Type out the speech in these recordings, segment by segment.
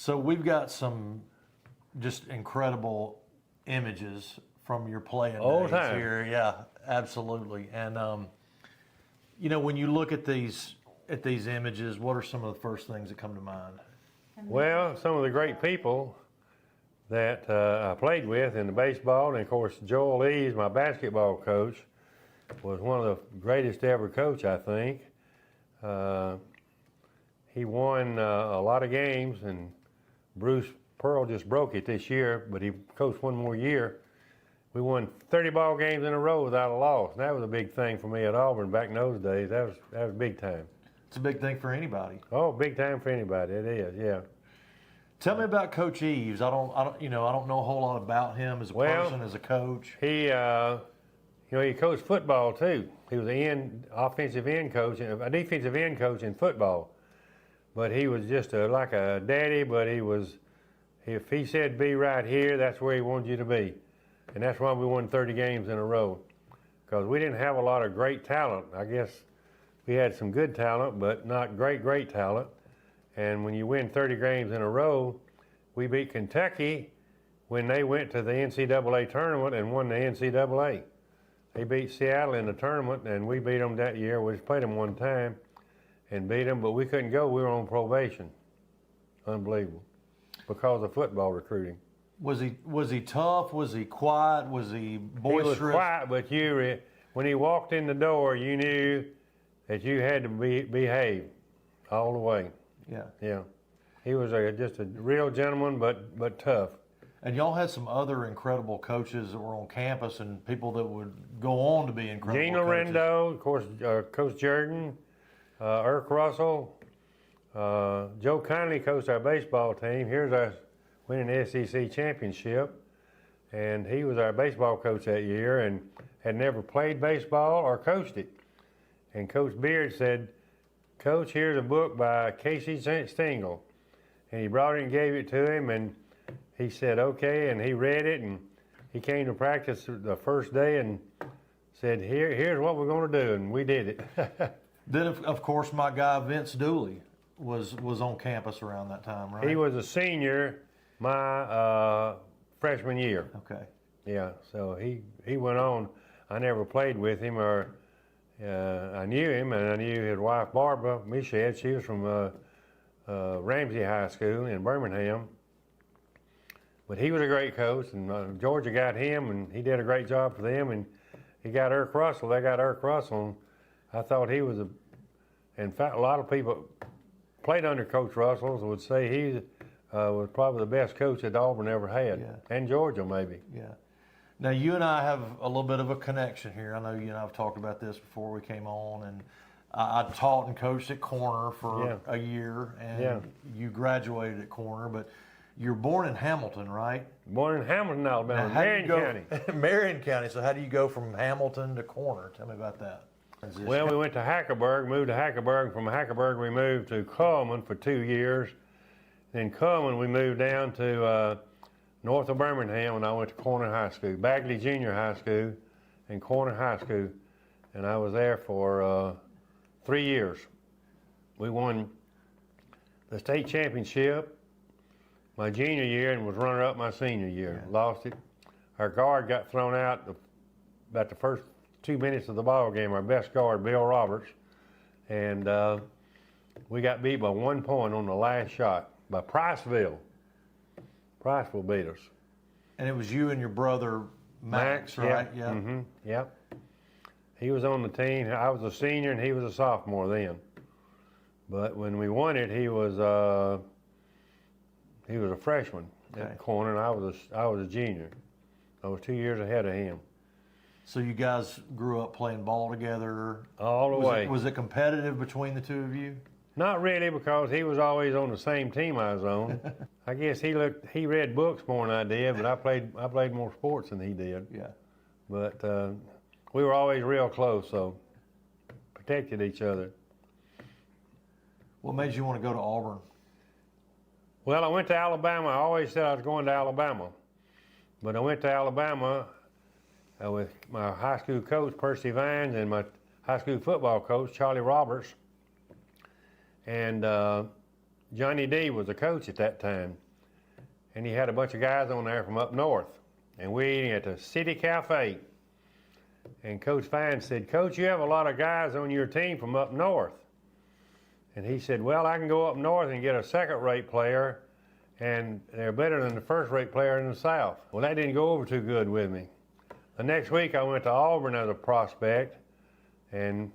So we've got some just incredible images from your playing Old days time. here. Yeah, absolutely. And when you look at these images, what are some of the first things that come to mind? Well, some of the great people that I played with in the baseball, and of course Joel Eves, my basketball coach, was one of the greatest ever coach, I think. He won a lot of games, and Bruce Pearl just broke it this year, but he coached one more year. We won 30 ball games in a row without a loss. And that was a big thing for me at Auburn back in those days. That was big time. It's a big thing for anybody. Oh, big time for anybody. It is, yeah. Tell me about Coach Eves. I don't know a whole lot about him as a person, as a coach. He, he coached football too. He was a defensive end coach in football. But he was just like a daddy. But if he said be right here, that's where he wanted you to be, and that's why we won 30 games in a row. Because we didn't have a lot of great talent. I guess we had some good talent, but not great talent. And when you win 30 games in a row, we beat Kentucky when they went to the NCAA tournament and won the NCAA. They beat Seattle in the tournament, and we beat them that year. We just played them one time and beat them, but we couldn't go. We were on probation. Unbelievable. Because of football recruiting. Was he tough? Was he quiet? Was he boisterous? He was quiet, but when he walked in the door, you knew that you had to behave all the way. Yeah. Yeah. He was just a real gentleman, but tough. And y'all had some other incredible coaches that were on campus and people that would go on to be incredible Gene coaches. Lorendo, of course, Coach Jordan, Erk Russell, Joe Conley coached our baseball team. Here's us winning the SEC championship, and he was our baseball coach that year and had never played baseball or coached it. And Coach Beard said, "Coach, here's a book by Casey Stengel." And he brought it and gave it to him, and he said, "Okay," and he read it, and he came to practice the first day and said, here's what we're going to do, and we did it. Then, of course, my guy Vince Dooley was on campus around that time, right? He was a senior my freshman year. Okay. Yeah, so he went on. I never played with him, or I knew him, and I knew his wife, Barbara Michette. She was from Ramsey High School in Birmingham. But he was a great coach, and Georgia got him, and he did a great job for them, and he got Erk Russell. They got Erk Russell, and I thought he was in fact, a lot of people played under Coach Russell would say he was probably the best coach that Auburn ever had, and Georgia maybe. Yeah. Now, you and I have a little bit of a connection here. I know you and I have talked about this before we came on, and I taught and coached at corner for a year, and you graduated at corner, but you're born in Hamilton, right? Born in Hamilton, Alabama, Marion County. Marion County. So how do you go from Hamilton to corner? Tell me about that. Well, we went to Hackeberg, moved to Hackeberg. From Hackeberg, we moved to Coleman for 2 years. Then Coleman, we moved down to north of Birmingham, and I went to Corner High School, Bagley Junior High School, and Corner High School. And I was there for 3 years. We won the state championship my junior year and was runner-up my senior year. Lost it. Our guard got thrown out about the first 2 minutes of the ball game. Our best guard, Bill Roberts, and we got beat by 1 point on the last shot by Priceville. Priceville beat us. And it was you and your brother Max, right? Yeah. Mm-hmm. Yep. He was on the team. I was a senior and he was a sophomore then. But when we won it, he was a freshman at corner, and I was a junior. I was 2 years ahead of him. So you guys grew up playing ball together? All the way. Was it competitive between the two of you? Not really, because he was always on the same team I was on. I guess he read books more than I did, but I played more sports than he did. Yeah. But we were always real close, so protected each other. What made you want to go to Auburn? Well, I went to Alabama. I always said I was going to Alabama. But I went to Alabama with my high school coach, Percy Vines, and my high school football coach, Charlie Roberts. And Johnny D was the coach at that time, and he had a bunch of guys on there from up north, and we were eating at the City Cafe. And Coach Fine said, "Coach, you have a lot of guys on your team from up north." And he said, "Well, I can go up north and get a second-rate player, and they're better than the first-rate player in the South." Well, that didn't go over too good with me. The next week, I went to Auburn as a prospect and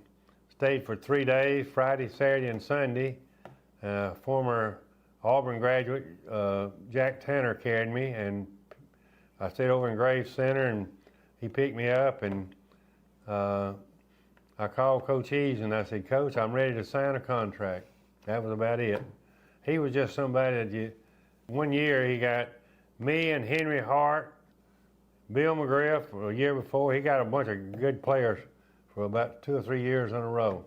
stayed for 3 days, Friday, Saturday, and Sunday. Former Auburn graduate Jack Tanner carried me, and I stayed over in Graves Center, and he picked me up, and I called Coach Eves and I said, "Coach, I'm ready to sign a contract." That was about it. He was just somebody that one year he got me and Henry Hart, Bill McGriff a year before. He got a bunch of good players for about 2 or 3 years in a row.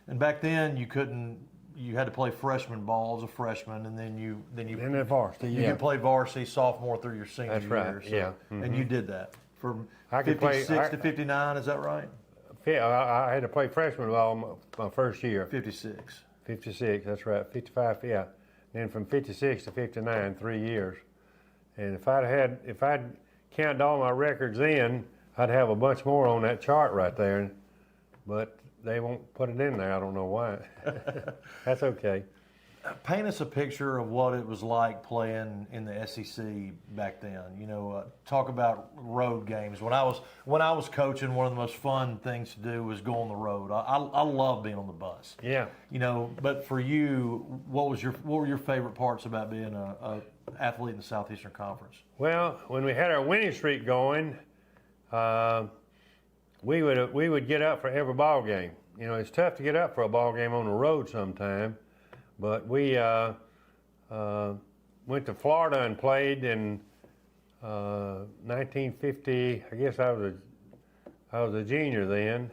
And back then you had to play freshman ball as a freshman, and then you the varsity. You could play varsity sophomore through your senior That's year. right. So, Yeah. Mm-hmm. And you did that from I could 56 to 59. Is that right? I had to play freshman ball my first year. 56. 56, that's right. 55, yeah. Then from 56 to 59, 3 years. And if I'd counted all my records in, I'd have a bunch more on that chart right there. But they won't put it in there. I don't know why. That's okay. Paint us a picture of what it was like playing in the SEC back then. Talk about road games. When I was coaching, one of the most fun things to do was go on the road. I love being on the bus. Yeah. But for you, what were your favorite parts about being a athlete in the Southeastern Conference? Well, when we had our winning streak going, we would get up for every ball game. It's tough to get up for a ball game on the road sometime. But we went to Florida and played in 1950. I guess I was a junior then,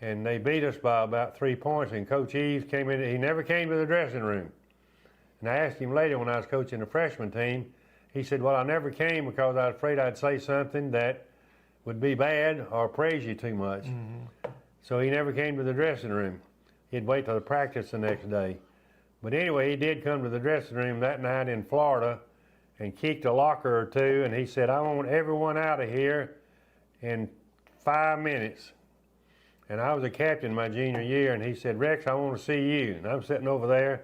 and they beat us by about 3 points. And Coach Eves came in. He never came to the dressing room. And I asked him later when I was coaching the freshman team. He said, "Well, I never came because I was afraid I'd say something that would be bad or praise you too much." Mm-hmm. So he never came to the dressing room. He'd wait till the practice the next day. But anyway, he did come to the dressing room that night in Florida and kicked a locker or two, and he said, "I want everyone out of here in 5 minutes." And I was a captain my junior year, and he said, "Rex, I want to see you." And I'm sitting over there,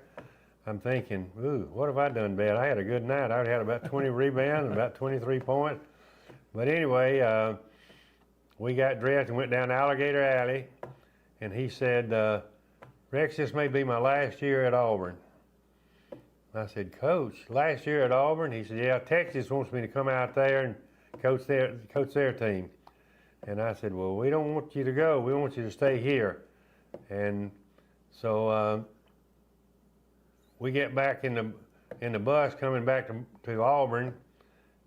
I'm thinking, "Ooh, what have I done bad?" I had a good night. I had about 20 rebounds and about 23 points. But anyway, we got dressed and went down Alligator Alley, and he said, "Rex, this may be my last year at Auburn." I said, "Coach, last year at Auburn?" He said, "Yeah, Texas wants me to come out there and coach their team." And I said, "Well, we don't want you to go. We want you to stay here." And so we get back in the bus coming back to Auburn,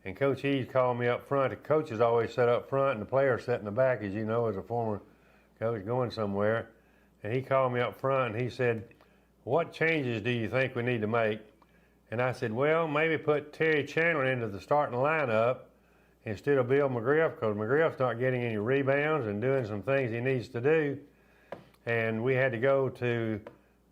and Coach Eves called me up front. The coaches always sat up front, and the players sat in the back, as you know, as a former coach going somewhere. And he called me up front and he said, "What changes do you think we need to make?" And I said, "Well, maybe put Terry Chandler into the starting lineup instead of Bill McGriff, because McGriff's not getting any rebounds and doing some things he needs to do." And we had to go to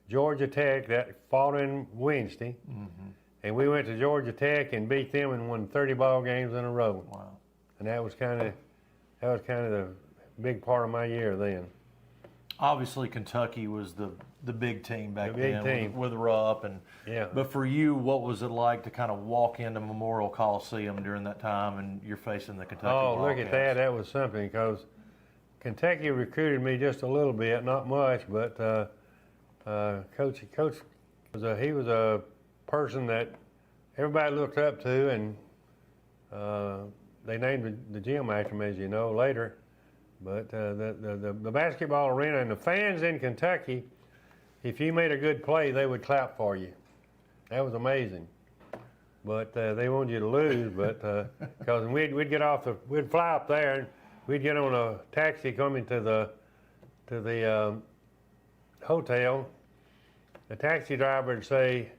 Georgia Tech that following Wednesday. Mm-hmm. And we went to Georgia Tech and beat them and won 30 ball games in a row. Wow. And that was kind of the big part of my year then. Obviously, Kentucky was the big team back then team. With Rupp. Yeah. But for you, what was it like to kind of walk into Memorial Coliseum during that time and you're facing the Kentucky Wildcats? Look at that. That was something, because Kentucky recruited me just a little bit, not much, but Coach was a person that everybody looked up to, and they named the gym after him, as you know, later. But the basketball arena and the fans in Kentucky, if you made a good play, they would clap for you. That was amazing. But they wanted you to lose. But because we'd fly up there, and we'd get on a taxi coming to the hotel. The taxi driver would say,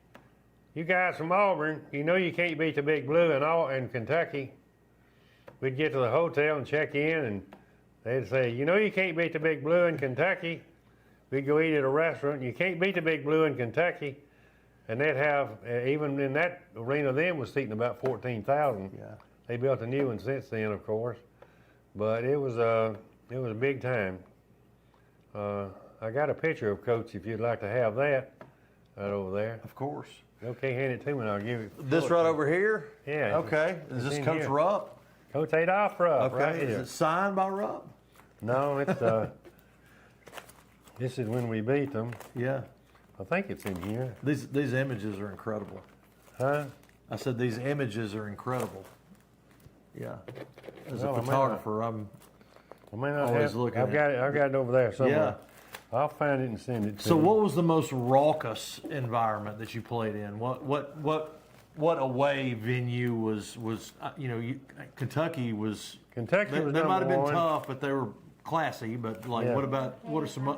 "You guys from Auburn, you know you can't beat the Big Blue in Kentucky." We'd get to the hotel and check in, and they'd say, "You know you can't beat the Big Blue in Kentucky." We'd go eat at a restaurant. "You can't beat the Big Blue in Kentucky." And they'd have, even in that arena then was seating about 14,000. Yeah. They built a new one since then, of course. But it was a big time. I got a picture of Coach if you'd like to have that right over there. Of course. Okay, hand it to me and I'll give it. This right over here? Yeah. Okay. Is this Coach here. Rupp? Coach Adolph Rupp, Okay. right Is here. it signed by Rupp? No, it's this is when we beat them. Yeah. I think it's in here. These images are incredible. Huh? I said these images are incredible. Yeah. As Well, a photographer, I may not always have, looking I've got it over there somewhere. Yeah. I'll find it and send it to So you. what was the most raucous environment that you played in? What away venue was Kentucky was. Kentucky was They might have been number one. tough, but they were classy. But like, Yeah. what are some?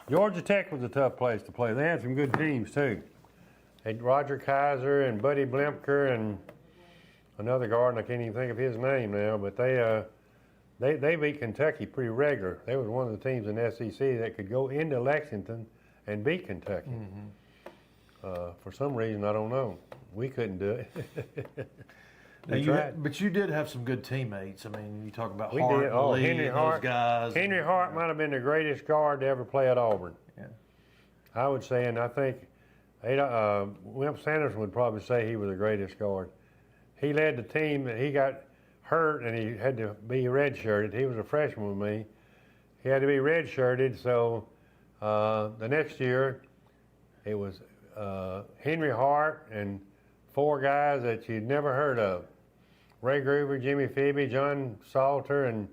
Georgia Tech was a tough place to play. They had some good teams too. They had Roger Kaiser and Buddy Blimker and another guard, and I can't even think of his name now. But they beat Kentucky pretty regular. They was one of the teams in the SEC that could go into Lexington and beat Kentucky. Mm-hmm. For some reason, I don't know. We couldn't do it. Now We tried. but you did have some good teammates. I mean, you talk about We Hart, did. and Oh, Lee, Henry and Hart. those guys. Henry Hart might have been the greatest guard to ever play at Auburn. Yeah. I would say, and I think Wimp Sanderson would probably say he was the greatest guard. He led the team, and he got hurt, and he had to be redshirted. He was a freshman with me. He had to be redshirted, so the next year it was Henry Hart and 4 guys that you'd never heard of. Ray Groover, Jimmy Phoebe, John Salter, and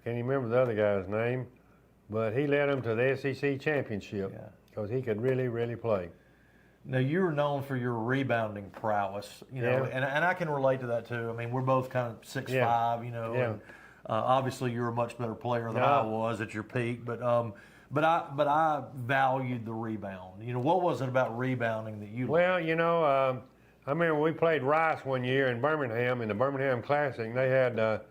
can't even remember the other guy's name, but he led them to the SEC championship because he could really, really play. Now, you were known for your rebounding prowess, and I can relate to that too. I mean, we're both kind of 6'5", and obviously you're a much better player than I was at your peak, but I valued the rebound. What was it about rebounding that you liked? Well, I remember we played Rice one year in Birmingham, in the Birmingham Classic. They had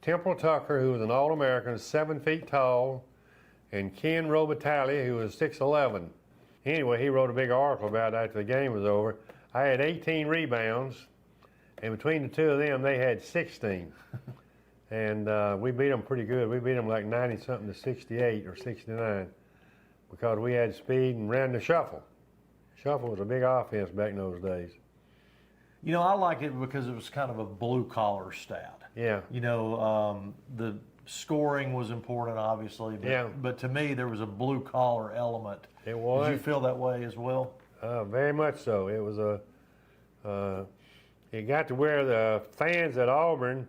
Temple Tucker, who was an All-American, 7 feet tall, and Ken Robitaille, who was 6'11". Anyway, he wrote a big article about it after the game was over. I had 18 rebounds, and between the two of them, they had 16. And we beat them pretty good. We beat them like 90-something to 68 or 69 because we had speed and ran the shuffle. Shuffle was a big offense back in those days. I like it because it was kind of a blue-collar stat. Yeah. The scoring was important, obviously, but to me, there was a blue-collar element. It was. Did you feel that way as well? Very much so. It was it got to where the fans at Auburn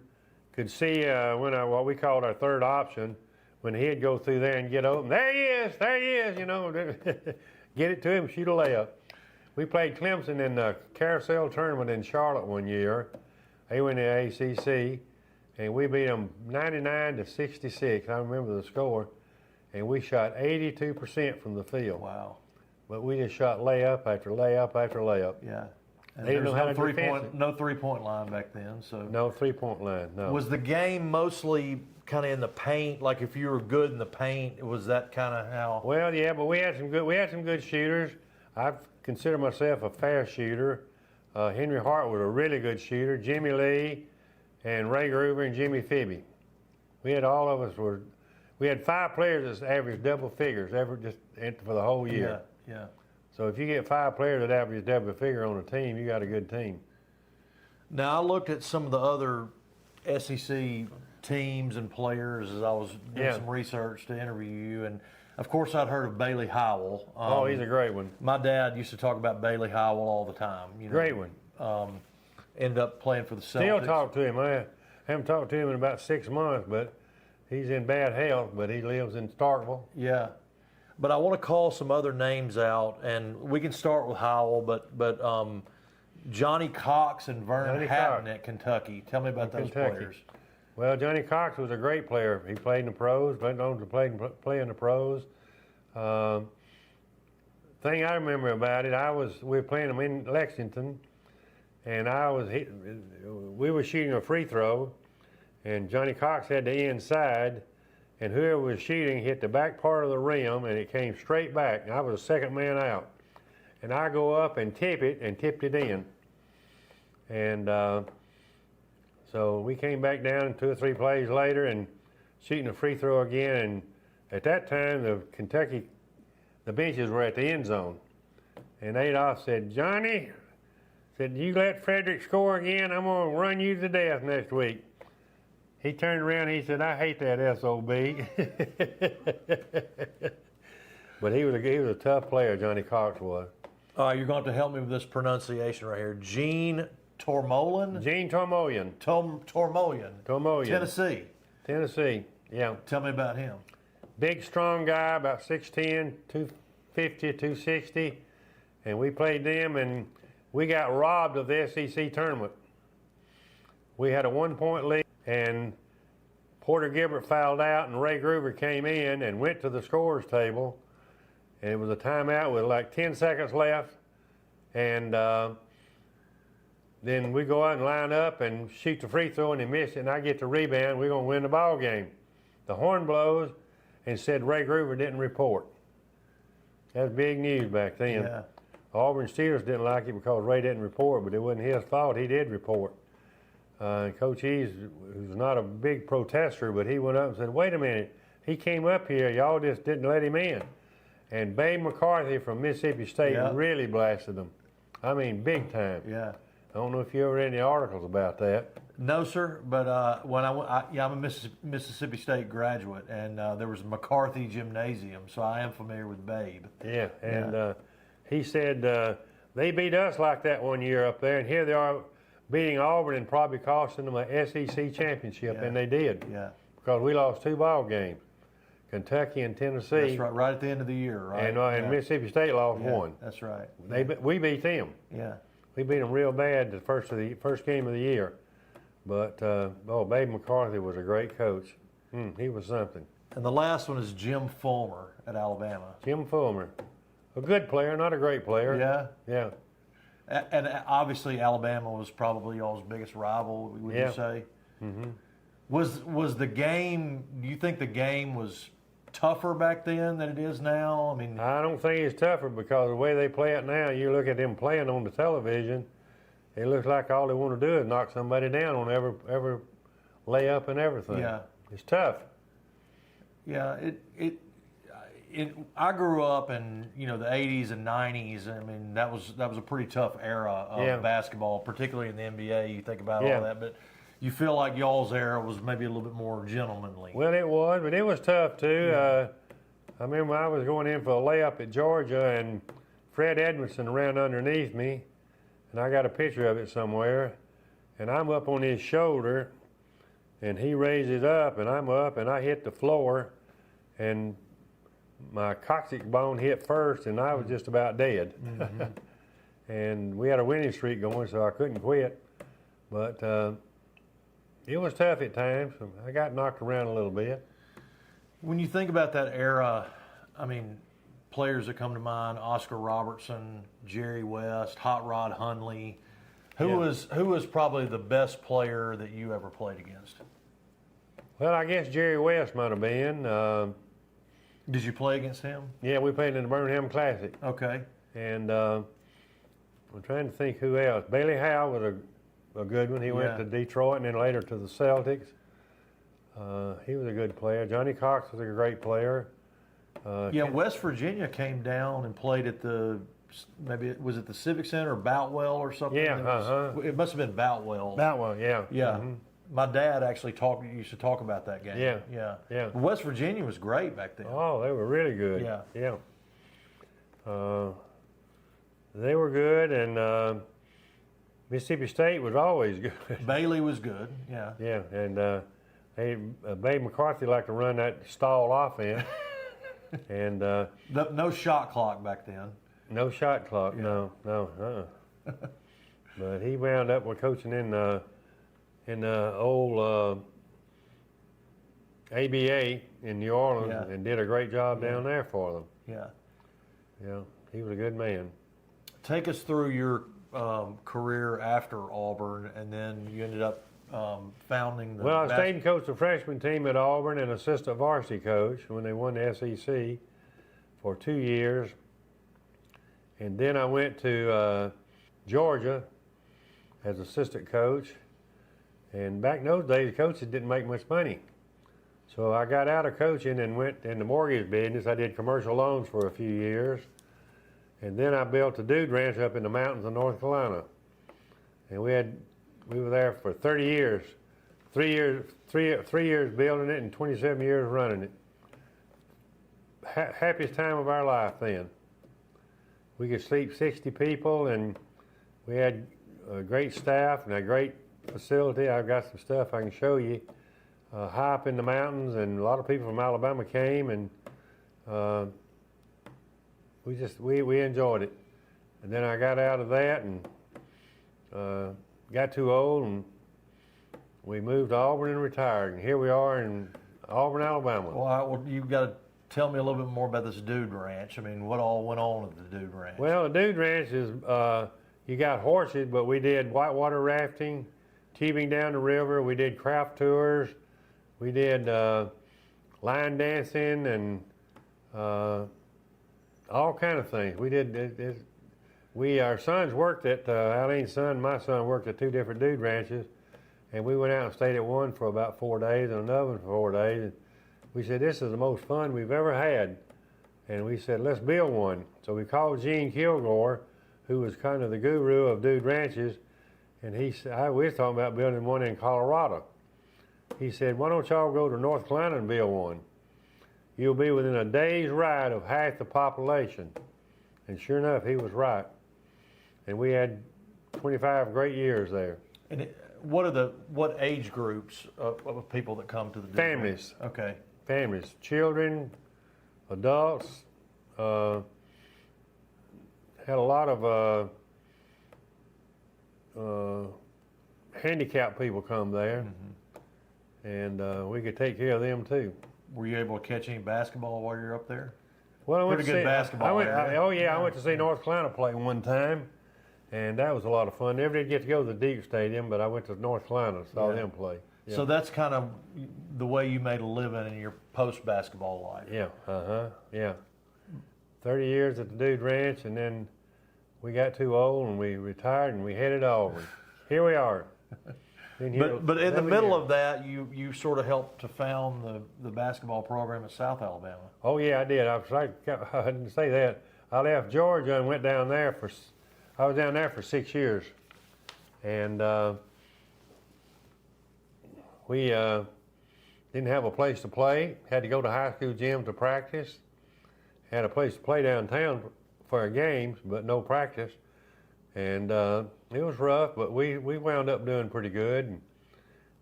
could see what we called our third option, when he'd go through there and get open. There he is, get it to him, shoot a layup. We played Clemson in the carousel tournament in Charlotte one year. They went to the ACC, and we beat them 99 to 66. I remember the score. And we shot 82% from the field. Wow. But we just shot layup after layup after layup. Yeah. And They didn't know how to no three-point line back then. So no three-point line, no. Was the game mostly kind of in the paint? Like if you were good in the paint, was that kind of how? Well, yeah, but we had some good shooters. I consider myself a fast shooter. Henry Hart was a really good shooter. Jimmy Lee and Ray Groover and Jimmy Phoebe. We had 5 players that averaged double figures for the whole year. Yeah. So if you get 5 players that average double figure on a team, you got a good team. Now, I looked at some of the other SEC teams and players as I was doing some research to interview you, and of course I'd heard of Bailey Howell. He's a great one. My dad used to talk about Bailey Howell all the time. Great one. Ended up playing for the Celtics. Still talk to him. I haven't talked to him in about 6 months, but he's in bad health, but he lives in Starkville. Yeah. But I want to call some other names out, and we can start with Howell, but Johnny Cox and Vernon Hatton at Kentucky. Tell me about those players. Well, Johnny Cox was a great player. He played in the pros, went on to play in the pros. Thing I remember about it, we were playing them in Lexington, and we were shooting a free throw, and Johnny Cox had the inside, and whoever was shooting hit the back part of the rim, and it came straight back. I was the second man out. and I go up and tip it, and tipped it in. And so we came back down 2 or 3 plays later and shooting a free throw again. And at that time, the benches were at the end zone. And Adolph said, Johnny, said, you let Frederick score again, I'm going to run you to death next week. He turned around and he said, I hate that SOB. But he was a tough player, Johnny Cox was. You're going to have to help me with this pronunciation right here. Gene Tormolen? Gene Tormolen. Tormolen. Tennessee. Tennessee, yeah. Tell me about him. Big, strong guy, about 6'10", 250, 260. And we played them, and we got robbed of the SEC tournament. We had a 1-point lead, and Porter Gilbert fouled out, and Ray Groover came in and went to the scorer's table. And it was a timeout with like 10 seconds left. And then we go out and line up and shoot the free throw, and he missed it, and I get the rebound. We're going to win the ball game. The horn blows and said Ray Groover didn't report. That was big news back then. Yeah. Auburn Steelers didn't like it because Ray didn't report, but it wasn't his fault. He did report. Coach Eves, who's not a big protester, but he went up and said, wait a minute. He came up here. Y'all just didn't let him in. And Babe McCarthy from Mississippi State really blasted him. I mean, big time. Yeah. I don't know if you ever read any articles about that. No, sir. But when I'm a Mississippi State graduate, and there was McCarthy Gymnasium, so I am familiar with Babe. Yeah, and he said they beat us like that one year up there, and here they are beating Auburn and probably costing them a SEC championship, and they did. Yeah. Because we lost 2 ball games, Kentucky and Tennessee. That's right at the end of the year, right? And Mississippi State lost 1. That's right. We beat them. Yeah. We beat them real bad the first game of the year. But, Babe McCarthy was a great coach. He was something. And the last one is Jim Fulmer at Alabama. Jim Fulmer. A good player, not a great player. Yeah? Yeah. And obviously Alabama was probably y'all's biggest rival, would you say? Mm-hmm. Was the game, do you think the game was tougher back then than it is now? I mean, I don't think it's tougher because the way they play it now, you look at them playing on the television, it looks like all they want to do is knock somebody down on every layup and everything. Yeah. It's tough. Yeah, I grew up in the 80s and 90s. I mean, that was a pretty tough era of basketball, particularly in the NBA. You think about all that, but you feel like y'all's era was maybe a little bit more gentlemanly. Well, it was, but it was tough too. Yeah. I remember I was going in for a layup at Georgia, and Fred Edmondson ran underneath me, and I got a picture of it somewhere. And I'm up on his shoulder, and he raises up, and I'm up, and I hit the floor, and my coccyx bone hit first, and I was just about dead. Mm-hmm. And we had a winning streak going, so I couldn't quit. But it was tough at times. I got knocked around a little bit. When you think about that era, I mean, players that come to mind: Oscar Robertson, Jerry West, Hot Rod Hundley. Who was probably the best player that you ever played against? Well, I guess Jerry West might have been. Did you play against him? Yeah, we played in the Birmingham Classic. Okay. And I'm trying to think who else. Bailey Howell was a good one. He went to Detroit and then later to the Celtics. He was a good player. Johnny Cox was a great player. West Virginia came down and played at was it the Civic Center or Boutwell or something? Yeah, It must have been Boutwell. Boutwell, yeah. Yeah. Mm-hmm. My dad actually used to talk about that game. Yeah. West Virginia was great back then. Oh, they were really good. Yeah. They were good, and Mississippi State was always good. Bailey was good. Yeah. Yeah, and Babe McCarthy liked to run that stall offense. And no shot clock back then. No shot clock. Yeah. No. But he wound up with coaching in the old ABA in New Orleans and did a great job down there for them. Yeah, he was a good man. Take us through your career after Auburn, and then you ended up founding the... Well, I stayed and coached the freshman team at Auburn and assistant varsity coach when they won the SEC for 2 years. And then I went to Georgia as assistant coach. And back in those days, coaches didn't make much money. So I got out of coaching and went in the mortgage business. I did commercial loans for a few years. And then I built a dude ranch up in the mountains of North Carolina. And we were there for 30 years. 3 years building it and 27 years running it. Happiest time of our life then. We could sleep 60 people, and we had a great staff and a great facility. I've got some stuff I can show you. High up in the mountains, and a lot of people from Alabama came, and we enjoyed it. And then I got out of that and got too old, and we moved to Auburn and retired. And here we are in Auburn, Alabama. Well, you've got to tell me a little bit more about this dude ranch. I mean, what all went on at the dude ranch? Well, the dude ranch is, you got horses, but we did whitewater rafting, tubing down the river. We did craft tours. We did line dancing and all kind of things. We did. Our sons worked at Eileen's son. My son worked at 2 different dude ranches, and we went out and stayed at one for about 4 days and another one for 4 days. And we said, this is the most fun we've ever had. And we said, let's build one. So we called Gene Kilgore, who was kind of the guru of dude ranches, and we was talking about building one in Colorado. He said, why don't y'all go to North Carolina and build one? You'll be within a day's ride of half the population. And sure enough, he was right. And we had 25 great years there. And what age groups of people that come to the dude families? Ranch? Okay. Families, children, adults. Had a lot of handicapped people come there, and we could take care of them too. Were you able to catch any basketball while you're up there? Well, I went Pretty to good see, basketball. I went to see North Carolina play one time, and that was a lot of fun. Never did get to go to the Deep Stadium, but I went to North Carolina and saw them play. Yeah. So that's kind of the way you made a living in your post-basketball life. Yeah, yeah. 30 years at the Dude Ranch, and then we got too old and we retired and we headed to Auburn. Here we are. But in the middle of that, you sort of helped to found the basketball program at South Alabama. Oh yeah, I did. I didn't say that. I left Georgia and went down there I was down there for 6 years, and we didn't have a place to play. Had to go to high school gym to practice. Had a place to play downtown for our games, but no practice. And it was rough, but we wound up doing pretty good. And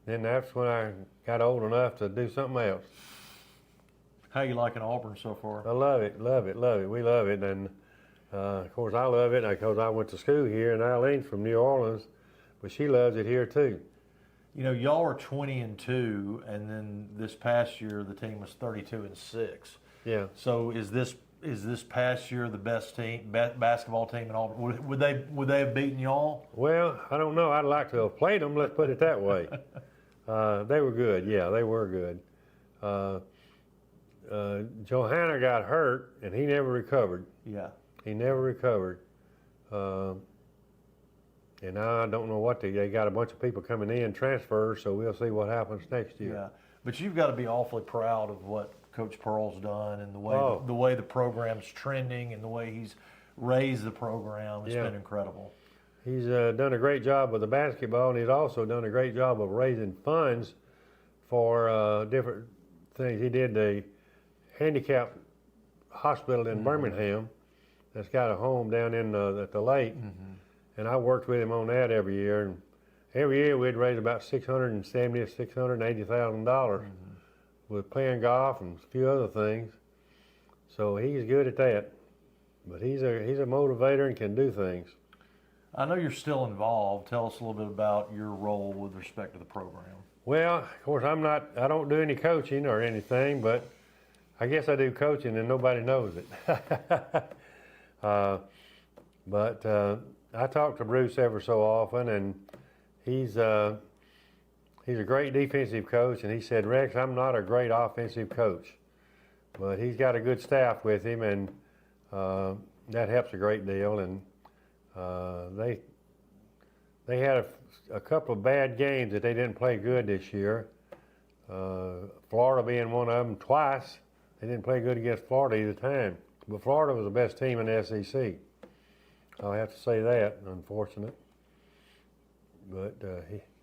then that's when I got old enough to do something else. How you liking Auburn so far? I love it. We love it. And of course, I love it because I went to school here, and Eileen's from New Orleans, but she loves it here too. You know, y'all are 20-2, and then this past year the team was 32-6. Yeah. So is this past year the best basketball team in Auburn? Would they have beaten y'all? Well, I don't know. I'd like to have played them. Let's put it that way. They were good. Yeah, they were good. Johanna got hurt, and he never recovered. Yeah. He never recovered. And I don't know what they got a bunch of people coming in, transfers, so we'll see what happens next year. Yeah, but you've got to be awfully proud of what Coach Pearl's done and the way the program's trending and the way he's raised the program. It's been incredible. He's done a great job with the basketball, and he's also done a great job of raising funds for different things. He did the handicap hospital in Birmingham that's got a home down in at the lake. And I worked with him on that every year. And every year we'd raise about $670,000 to $680,000 with playing golf and a few other things. So he's good at that. But he's a motivator and can do things. I know you're still involved. Tell us a little bit about your role with respect to the program. Well, of course, I don't do any coaching or anything, but I guess I do coaching and nobody knows it. But I talk to Bruce ever so often, and he's a great defensive coach, and he said, Rex, I'm not a great offensive coach, but he's got a good staff with him, and that helps a great deal. And they had a couple of bad games that they didn't play good this year. Florida being one of them twice. They didn't play good against Florida either time. But Florida was the best team in the SEC. I'll have to say that, unfortunate. But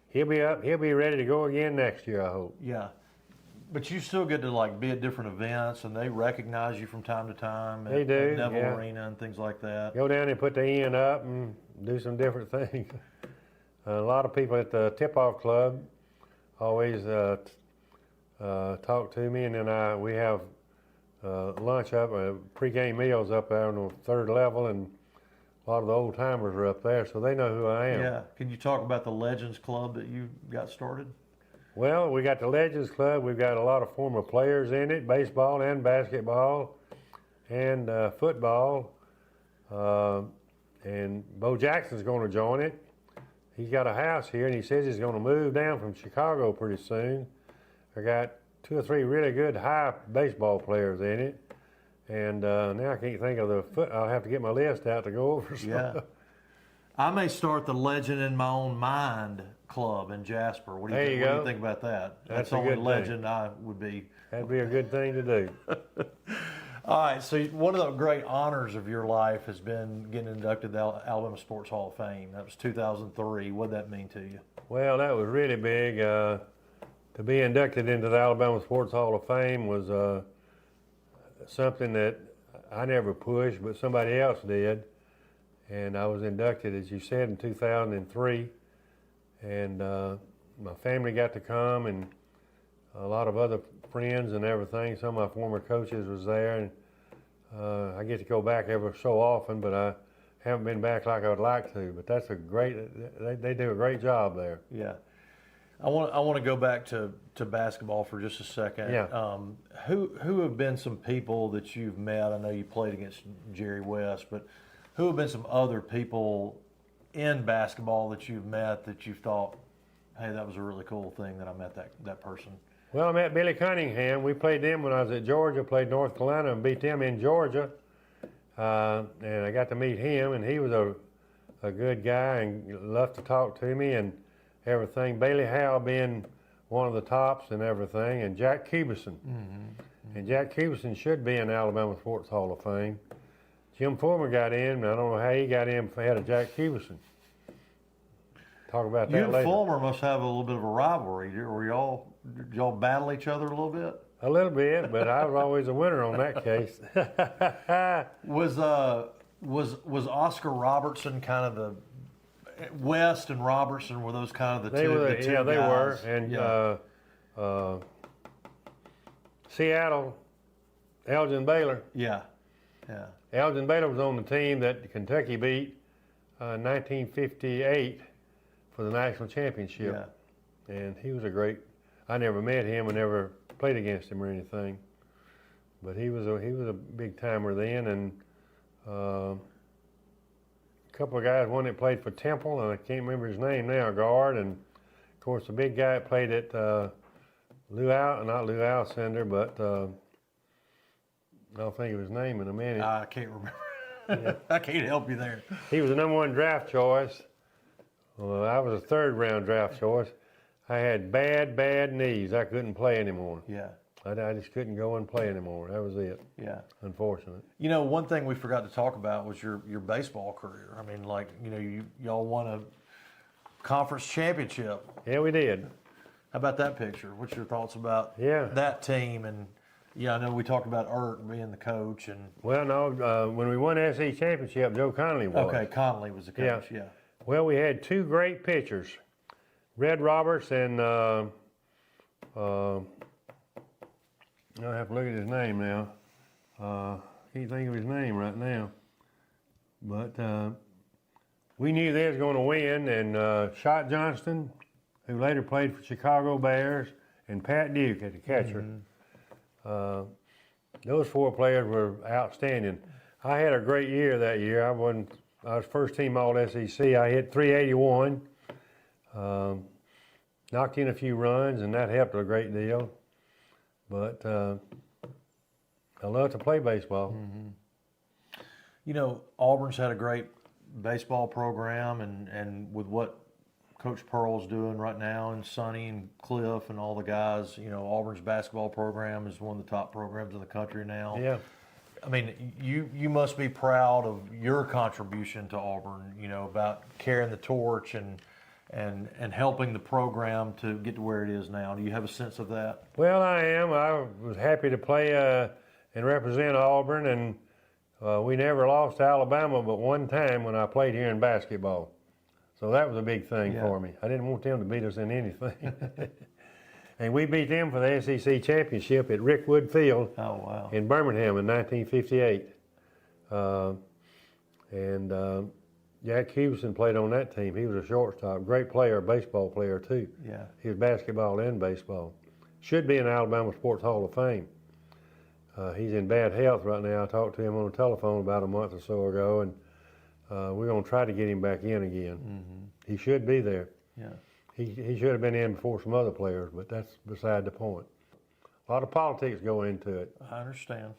he'll be up. He'll be ready to go again next year, I hope. Yeah. But you still get to like be at different events, and they recognize you from time to time. They do, at Neville Arena and things like that. Go down and put the end up and do some different things. A lot of people at the tip-off club always talk to me, and then we have lunch up, pre-game meals up there on the third level, and a lot of the old timers are up there, so they know who I am. Yeah. Can you talk about the Legends Club that you got started? Well, we got the Legends Club. We've got a lot of former players in it, baseball and basketball and football. And Bo Jackson's going to join it. He's got a house here, and he says he's going to move down from Chicago pretty soon. I got 2 or 3 really good high baseball players in it. And now I can't think of I'll have to get my list out to go over some. Yeah. I may start the Legend in My Own Mind Club in Jasper. What do you think about that? That's the only legend I would be. That'd be a good thing to do. All right, so one of the great honors of your life has been getting inducted to the Alabama Sports Hall of Fame. That was 2003. What did that mean to you? Well, that was really big. To be inducted into the Alabama Sports Hall of Fame was something that I never pushed, but somebody else did. And I was inducted, as you said, in 2003. And my family got to come, and a lot of other friends and everything. Some of my former coaches was there, and I get to go back every so often, but I haven't been back like I would like to. But that's they do a great job there. Yeah. I want to go back to basketball for just a second. Yeah. Who have been some people that you've met? I know you played against Jerry West, but who have been some other people in basketball that you've met that you've thought, hey, that was a really cool thing that I met that person? Well, I met Billy Cunningham. We played them when I was at Georgia, played North Carolina and beat them in Georgia. And I got to meet him, and he was a good guy and loved to talk to me and everything. Bailey Howell being one of the tops and everything, and Jack Cubison. Mm-hmm. And Jack Cubison should be in the Alabama Sports Hall of Fame. Jim Foreman got in, but I don't know how he got in ahead of Jack Cubison. Talk about that later. You and Fulmer must have a little bit of a rivalry. Did y'all battle each other a little bit? A little bit, but I was always a winner on that case. Was Oscar Robertson kind of the West and Robertson, were those kind of the two guys? Yeah, they were. And yeah. Seattle, Elgin Baylor. Yeah, yeah. Elgin Baylor was on the team that Kentucky beat in 1958 for the national championship. Yeah. And he was I never met him and never played against him or anything. But he was a big timer then, and a couple of guys, one that played for Temple, and I can't remember his name now, guard, and of course the big guy that played at not Lou Alcindor, but I'll think of his name in a minute. I can't remember. Yeah. I can't help you there. He was the #1 draft choice. Well, I was a 3rd round draft choice. I had bad knees. I couldn't play anymore. Yeah. I just couldn't go and play anymore. That was it. Yeah. Unfortunate. You know, one thing we forgot to talk about was your baseball career. I mean, like, you know, y'all won a conference championship. Yeah, we did. How about that picture? What's your thoughts about that team? And yeah, I know we talked about Erk being the coach. And well, no, when we won the SEC championship, Joe Connolly was. Okay, Connolly was the coach. Yeah. Well, we had 2 great pitchers, Red Roberts and I have to look at his name now. Can't think of his name right now. But we knew they was going to win, and Shot Johnston, who later played for Chicago Bears, and Pat Duke at the catcher. Mm-hmm. Those 4 players were outstanding. I had a great year that year. I was first team All-SEC. I hit .381, knocked in a few runs, and that helped a great deal. But I love to play baseball. Mm-hmm. You know, Auburn's had a great baseball program, and with what Coach Pearl's doing right now, and Sonny and Cliff and all the guys, you know, Auburn's basketball program is one of the top programs in the country now. Yeah. I mean, you must be proud of your contribution to Auburn, you know, about carrying the torch and helping the program to get to where it is now. Do you have a sense of that? Well, I am. I was happy to play and represent Auburn, and we never lost to Alabama but one time when I played here in basketball. So that was a big thing for me. I didn't want them to beat us in anything. And we beat them for the SEC championship at Rickwood Field in Birmingham in 1958. Jack Hewson played on that team. He was a shortstop, great player, baseball player too. Yeah. He was basketball and baseball. Should be in the Alabama Sports Hall of Fame. He's in bad health right now. I talked to him on the telephone about a month or so ago, and we're going to try to get him back in again. Mm-hmm. He should be there. Yeah. He should have been in before some other players, but that's beside the point. A lot of politics go into it. I understand.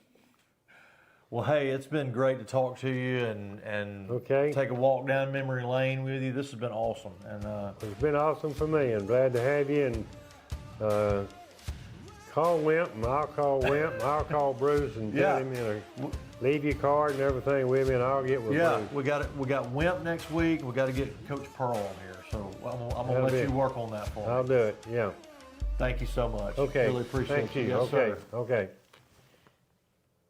Well, hey, it's been great to talk to you and take a walk down memory lane with you. This has been awesome. And it's been awesome for me. I'm glad to have you. And call Wimp, and I'll call Wimp, and I'll call Bruce and tell him, you know, leave your card and everything with me, and I'll get with Bruce. Yeah, we got Wimp next week. We got to get Coach Pearl on here. So I'm gonna let you work on that for me. I'll do it. Yeah. Thank you so much. Okay. Really appreciate Thank you. Yes, okay. sir. Okay.